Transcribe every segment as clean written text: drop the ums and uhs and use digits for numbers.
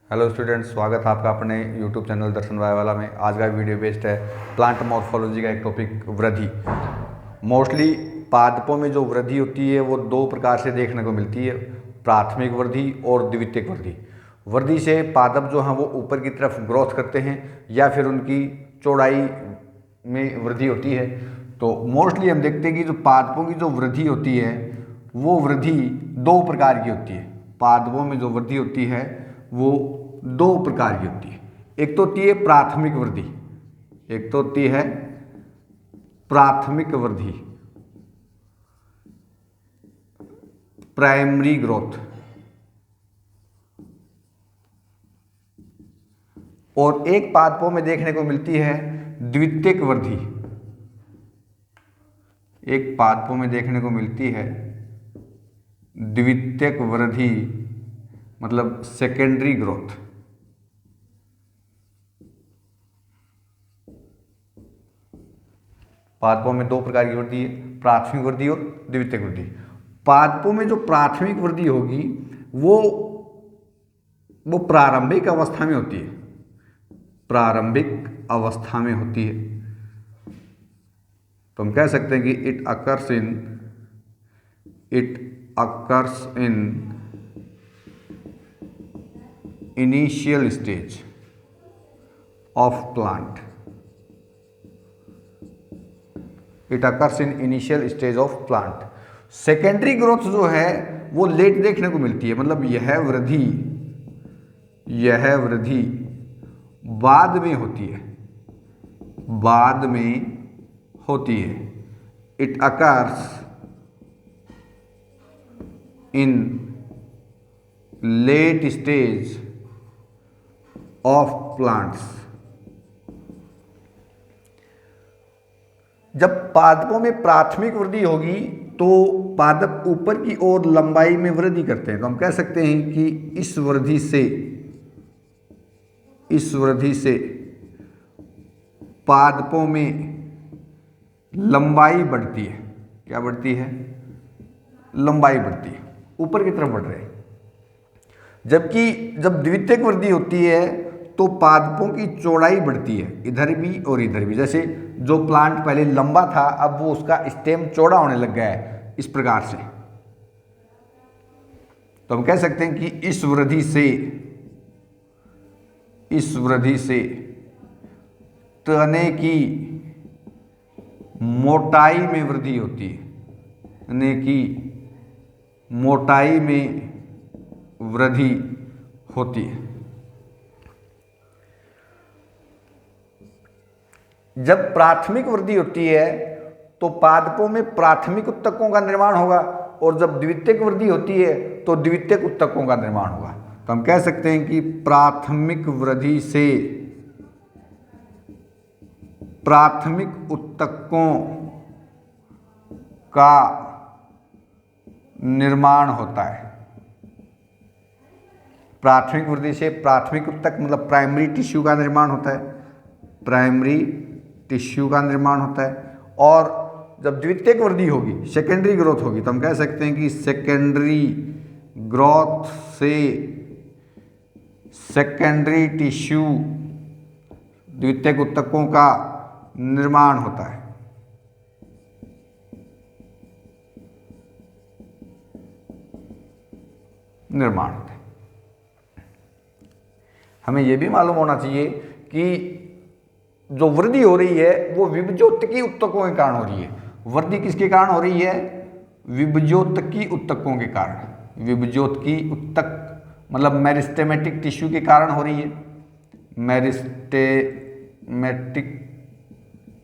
Hello students, स्वागत है आपका अपने यूट्यूब चैनल दर्शन वाला में। आज का वीडियो बेस्ड है प्लांट मॉर्फोलॉजी का एक टॉपिक वृद्धि। मोस्टली पादपों में जो वृद्धि होती है वो दो प्रकार से देखने को मिलती है, प्राथमिक वृद्धि और द्वितीयक वृद्धि। वृद्धि से पादप जो हैं वो ऊपर की तरफ ग्रोथ करते हैं या फिर उनकी चौड़ाई में वृद्धि होती है। तो मोस्टली हम देखते हैं कि जो पादपों की जो वृद्धि होती है वो वृद्धि दो प्रकार की होती है। पादपों में जो वृद्धि होती है वो दो प्रकार की होती है। एक तो होती है प्राथमिक वृद्धि, एक तो होती है प्राथमिक वृद्धि, प्राइमरी ग्रोथ, और एक पादपों में देखने को मिलती है द्वितीयक वृद्धि। एक पादपों में देखने को मिलती है द्वितीयक वृद्धि, मतलब सेकेंडरी ग्रोथ। पादपों में दो प्रकार की वृद्धि है, प्राथमिक वृद्धि और द्वितीयक वृद्धि। पादपों में जो प्राथमिक वृद्धि होगी वो प्रारंभिक अवस्था में होती है, प्रारंभिक अवस्था में होती है। तो हम कह सकते हैं कि it occurs in initial stage of plant. It occurs in initial stage of plant. Secondary growth जो है वो लेट देखने को मिलती है, मतलब यह वृद्धि बाद में होती है, बाद में होती है। It occurs in late stage of plants. जब पादपों में प्राथमिक वृद्धि होगी तो पादप ऊपर की ओर लंबाई में वृद्धि करते हैं। तो हम कह सकते हैं कि इस वृद्धि से पादपों में लंबाई बढ़ती है। क्या बढ़ती है? लंबाई बढ़ती है, ऊपर की तरफ बढ़ रहे हैं। जबकि जब द्वितीयक वृद्धि होती है तो पादपों की चौड़ाई बढ़ती है, इधर भी और इधर भी। जैसे जो प्लांट पहले लंबा था अब वो उसका स्टेम चौड़ा होने लग गया है, इस प्रकार से। तो हम कह सकते हैं कि इस वृद्धि से तने की मोटाई में वृद्धि होती है, तने की मोटाई में वृद्धि होती है। जब प्राथमिक वृद्धि होती है तो पादपों में प्राथमिक उत्तकों का निर्माण होगा, और जब द्वितीयक वृद्धि होती है तो द्वितीयक उत्तकों का निर्माण होगा। तो हम कह सकते हैं कि प्राथमिक वृद्धि से प्राथमिक उत्तकों का निर्माण होता है। प्राथमिक वृद्धि से प्राथमिक उत्तक मतलब प्राइमरी टिश्यू का निर्माण होता है, प्राइमरी टिश्यू का निर्माण होता है। और जब द्वितीयक वृद्धि होगी, सेकेंडरी ग्रोथ होगी, तो हम कह सकते हैं कि सेकेंडरी ग्रोथ से सेकेंडरी टिश्यू, द्वितीयक उत्तकों का निर्माण होता है। निर्माण होता है। हमें यह भी मालूम होना चाहिए कि जो वृद्धि हो रही है वो विभज्योतकी उत्तकों के कारण हो रही है। वृद्धि किसके कारण हो रही है? विभज्योतकी उत्तकों के कारण। विभज्योतकी उत्तक मतलब मेरिस्टेमेटिक टिश्यू के कारण हो रही है, मेरिस्टेमेटिक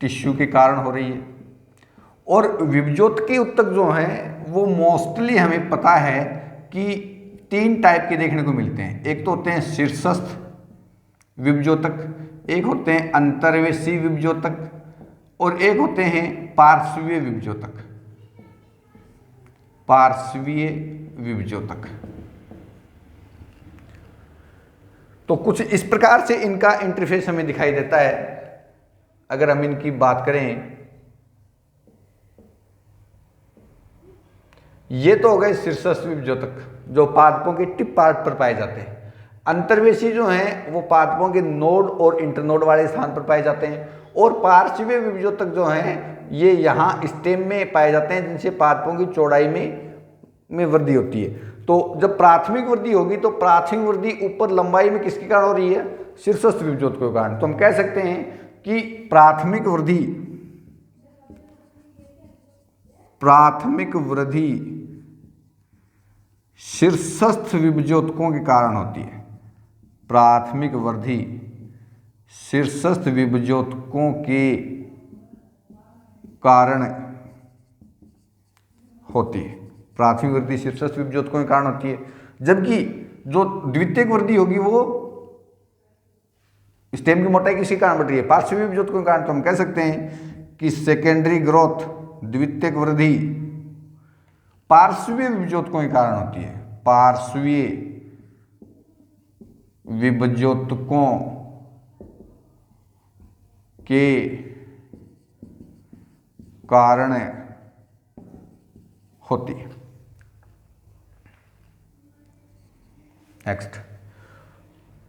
टिश्यू के कारण हो रही है। और विभज्योतकी उत्तक जो हैं वो मोस्टली हमें पता है कि तीन टाइप के देखने को मिलते हैं। एक तो होते हैं शीर्षस्थ विभज्योतक, एक होते हैं अंतर्वेशी विभज्योतक, और एक होते हैं पार्श्वीय विभज्योतक। पार्श्वीय विभज्योतक। तो कुछ इस प्रकार से इनका इंटरफेस हमें दिखाई देता है। अगर हम इनकी बात करें, ये तो हो गए शीर्षस्थ विभज्योतक जो पादपों के टिप पार्ट पर पाए जाते हैं। अंतर्वेशी जो हैं वो पादपों के नोड और इंटरनोड वाले स्थान पर पाए जाते हैं, और पार्श्वीय विभजोतक जो हैं ये यहाँ स्टेम में पाए जाते हैं, जिनसे पादपों की चौड़ाई में वृद्धि होती है। तो जब प्राथमिक वृद्धि होगी तो प्राथमिक वृद्धि ऊपर लंबाई में किसके कारण हो रही है? शीर्षस्थ विभजोतकों के कारण। तो हम कह सकते हैं कि प्राथमिक वृद्धि शीर्षस्थ विभजोतकों के कारण होती है। प्राथमिक वृद्धि शीर्षस्थ विभजोतकों के कारण होती है। प्राथमिक वृद्धि शीर्षस्थ विभजोतकों के कारण होती है, जबकि जो द्वितीयक वृद्धि होगी वो स्टेम की मोटाई किसी कारण बढ़ रही है? पार्श्वीय विभजोतकों के कारण। तो हम कह सकते हैं कि सेकेंडरी ग्रोथ, द्वितीयक वृद्धि पार्श्वीय विभजोतकों के कारण होती है। पार्श्वीय विभजोतकों के कारण होती है। नेक्स्ट,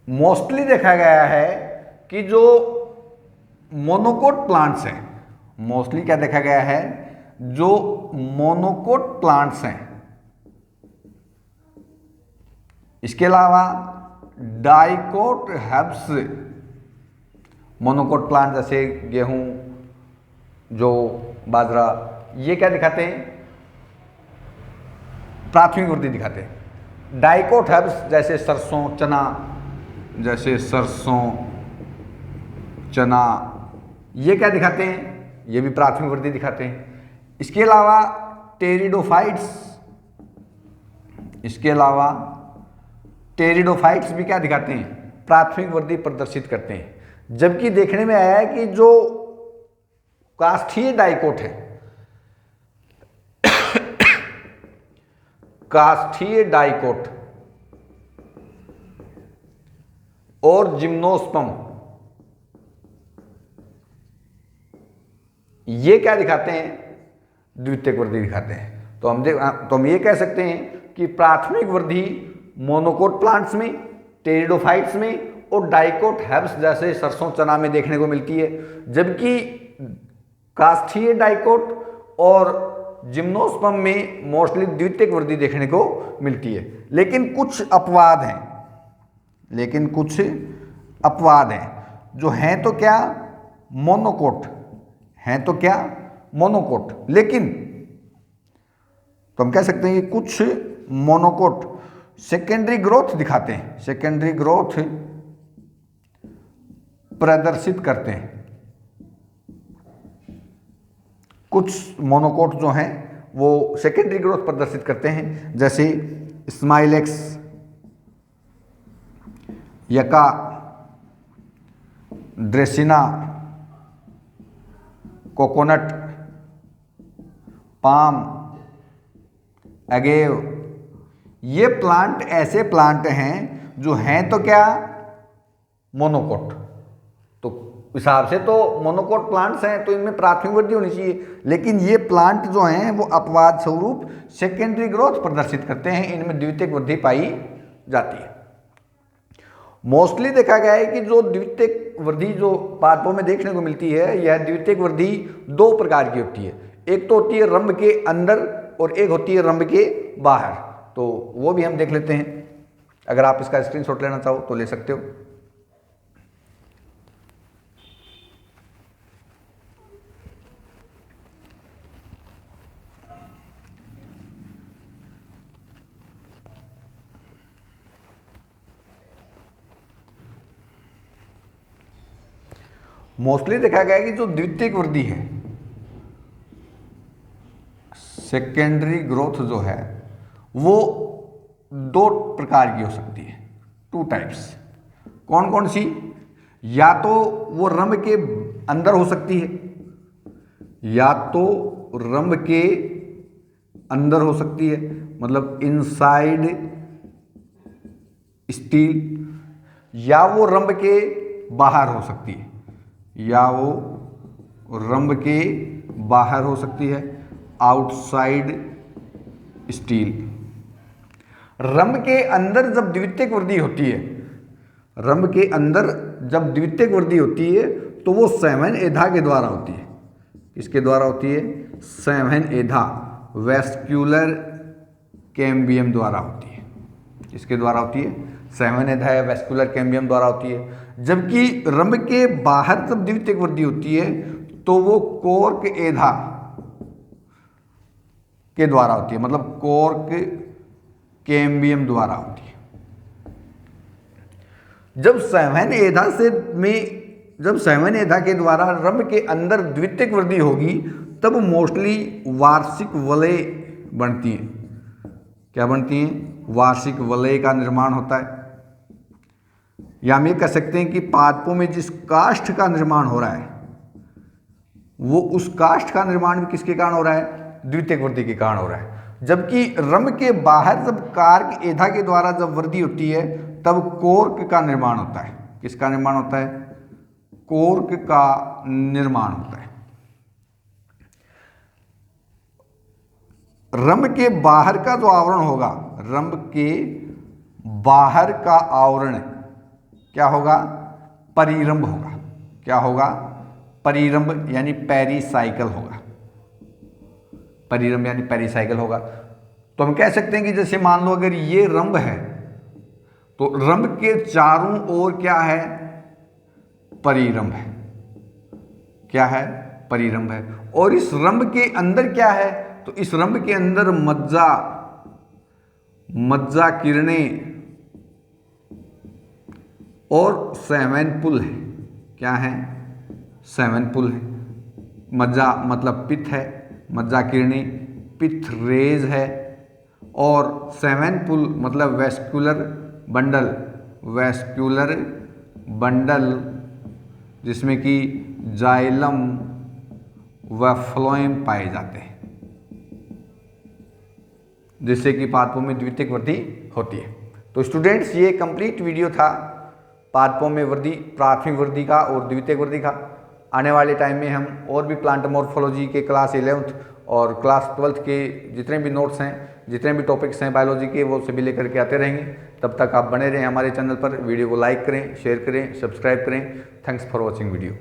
मोस्टली देखा गया है कि जो मोनोकोट प्लांट्स हैं, मोस्टली क्या देखा गया है, जो मोनोकोट प्लांट्स हैं, इसके अलावा डाइकोट हर्ब्स, मोनोकोट प्लांट जैसे गेहूं, जो बाजरा, ये क्या दिखाते हैं? प्राथमिक वृद्धि दिखाते हैं। डाइकोट हर्ब्स जैसे सरसों, चना, ये क्या दिखाते हैं? ये भी प्राथमिक वृद्धि दिखाते हैं। इसके अलावा टेरिडोफाइट्स भी क्या दिखाते हैं? प्राथमिक वृद्धि प्रदर्शित करते हैं। जबकि देखने में आया है कि जो काष्ठीय डाइकोट है, काष्ठीय डाइकोट और जिम्नोस्पर्म, ये क्या दिखाते हैं? द्वितीयक वृद्धि दिखाते हैं। तो हम ये कह सकते हैं कि प्राथमिक वृद्धि मोनोकोट प्लांट्स में, टेरिडोफाइट्स में और डाइकोट हर्ब्स जैसे सरसों, चना में देखने को मिलती है, जबकि काष्ठीय डाइकोट और जिम्नोस्पर्म में मोस्टली द्वितीयक वृद्धि देखने को मिलती है। लेकिन कुछ अपवाद हैं, जो हैं तो क्या? मोनोकोट, लेकिन तो हम कह सकते हैं कि कुछ मोनोकोट सेकेंडरी ग्रोथ दिखाते हैं, सेकेंडरी ग्रोथ प्रदर्शित करते हैं। कुछ मोनोकोट जो हैं वो सेकेंडरी ग्रोथ प्रदर्शित करते हैं, जैसे स्माइलेक्स, यका, ड्रेसिना, कोकोनट, पाम, अगेव। ये प्लांट ऐसे प्लांट हैं जो हैं तो क्या? मोनोकोट। तो हिसाब से तो मोनोकोट प्लांट्स हैं तो इनमें प्राथमिक वृद्धि होनी चाहिए, लेकिन ये प्लांट जो हैं वो अपवाद स्वरूप सेकेंडरी ग्रोथ प्रदर्शित करते हैं, इनमें द्वितीयक वृद्धि पाई जाती है। मोस्टली देखा गया है कि जो द्वितीयक वृद्धि जो पादपों में देखने को मिलती है, यह द्वितीयक वृद्धि दो प्रकार की होती है। एक तो होती है रंभ के अंदर और एक होती है रंभ के बाहर। तो वो भी हम देख लेते हैं। अगर आप इसका स्क्रीनशॉट लेना चाहो तो ले सकते हो। मोस्टली देखा गया है कि जो द्वितीयक वृद्धि है, सेकेंडरी ग्रोथ जो है वो दो प्रकार की हो सकती है, 2 टाइप्स। कौन कौन सी? या तो वो रंभ के अंदर हो सकती है, या तो रंभ के अंदर हो सकती है, मतलब इनसाइड स्टील, या वो रंभ के बाहर हो सकती है, या वो रंभ के बाहर हो सकती है, आउटसाइड स्टील। रंभ के अंदर जब द्वितीयक वृद्धि होती है रंभ के अंदर जब द्वितीयक वृद्धि होती है तो वो सेमेनएधा के द्वारा होती है। किसके द्वारा होती है? सेमेनएधा, वेस्क्यूलर कैम्बियम द्वारा होती है। किसके द्वारा होती है? सेमेनएधा या वेस्क्यूलर कैम्बियम द्वारा होती है। जबकि रंभ के बाहर जब द्वितीयक वृद्धि होती है तो वो कोर्क एधा के द्वारा होती है, मतलब कोर्क कैम्बियम द्वारा होती है। जब सेमेनएधा के द्वारा रंभ के अंदर द्वितीयक वृद्धि होगी तब मोस्टली वार्षिक वलय बनती हैं। क्या बनती हैं? वार्षिक वलय का निर्माण होता है। या हम ये कह सकते हैं कि पादपों में जिस काष्ठ का निर्माण हो रहा है वो उस काष्ठ का निर्माण भी किसके कारण हो रहा है? द्वितीयक वृद्धि के कारण हो रहा है। जबकि रंभ के बाहर जब कार्क एधा के द्वारा जब वृद्धि होती है तब कोर्क का निर्माण होता है। किसका निर्माण होता है? कोर्क का निर्माण होता है। रंभ के बाहर का जो आवरण होगा, रंभ के बाहर का आवरण क्या होगा? परिरंभ होगा। क्या होगा? परिरंभ यानी पेरिसाइकल होगा। परिरंभ यानी पेरिसाइकल होगा। तो हम कह सकते हैं कि जैसे मान लो अगर ये रंभ है तो रंभ के चारों ओर क्या है? परिरंभ है। क्या है? परिरंभ है। और इस रंभ के अंदर क्या है? तो इस रंभ के अंदर मज्जा किरणें और सेमेनपुल है। क्या है? सेमेनपुल है। मज्जा मतलब पित्त है, मज्जा किरणें पित्त रेज है, और सेमेनपुल मतलब वेस्क्यूलर बंडल जिसमें कि जाइलम व फ्लोएम पाए जाते हैं, जिससे कि पादपों में द्वितीयक वृद्धि होती है। तो स्टूडेंट्स, ये कंप्लीट वीडियो था पादपों में वृद्धि, प्राथमिक वृद्धि का और द्वितीयक वृद्धि का। आने वाले टाइम में हम और भी प्लांट मॉर्फोलॉजी के क्लास 11th और क्लास 12th के जितने भी नोट्स हैं, जितने भी टॉपिक्स हैं बायोलॉजी के, वो सभी लेकर के आते रहेंगे। तब तक आप बने रहें हमारे चैनल पर। वीडियो को लाइक करें, शेयर करें, सब्सक्राइब करें। Thanks for watching video.